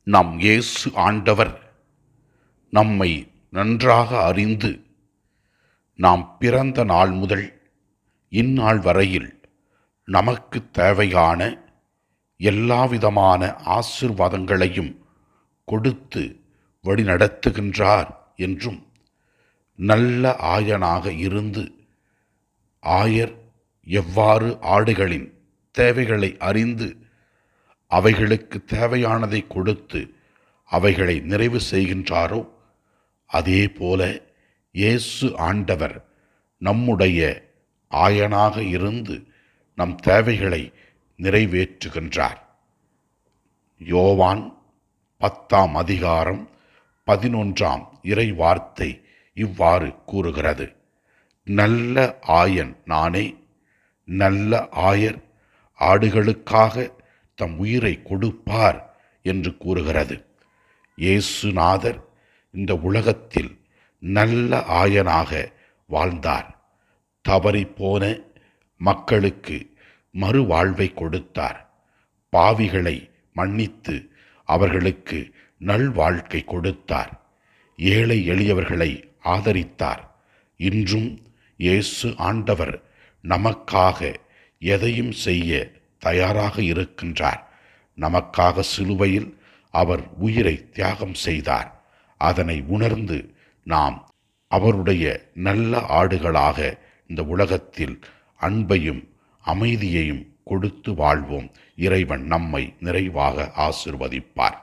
நம் இயேசு ஆண்டவர் நம்மை நன்றாக அறிந்து நாம் பிறந்த நாள் முதல் இந்நாள் வரையில் நமக்கு தேவையான எல்லாவிதமான ஆசீர்வாதங்களையும் கொடுத்து வழிநடத்துகின்றார் என்றும், நல்ல ஆயனாக இருந்து ஆயர் எவ்வாறு ஆடுகளின் தேவைகளை அறிந்து அவைகளுக்கு தேவையானதை கொடுத்து அவைகளை நிறைவு செய்கின்றாரோ, அதே போல இயேசு ஆண்டவர் நம்முடைய ஆயனாக இருந்து நம் தேவைகளை நிறைவேற்றுகின்றார். யோவான் 10ஆம் அதிகாரம் 11ஆம் இறை வார்த்தை இவ்வாறு கூறுகிறது: நல்ல ஆயன் நானே. நல்ல ஆயர் ஆடுகளுக்காக தம் உயிரை கொடுப்பார் என்று கூறுகிறது. இயேசுநாதர் இந்த உலகத்தில் நல்ல ஆயனாக வாழ்ந்தார். தவறிப்போன மக்களுக்கு மறுவாழ்வை கொடுத்தார். பாவிகளை மன்னித்து அவர்களுக்கு நல்வாழ்க்கை கொடுத்தார். ஏழை எளியவர்களை ஆதரித்தார். இன்றும் இயேசு ஆண்டவர் நமக்காக எதையும் செய்ய தயாராக இருக்கின்றார். நமக்காக சிலுவையில் அவர் உயிரை தியாகம் செய்தார். அதனை உணர்ந்து நாம் அவருடைய நல்ல ஆடுகளாக இந்த உலகத்தில் அன்பையும் அமைதியையும் கொடுத்து வாழ்வோம். இறைவன் நம்மை நிறைவாக ஆசீர்வதிப்பார்.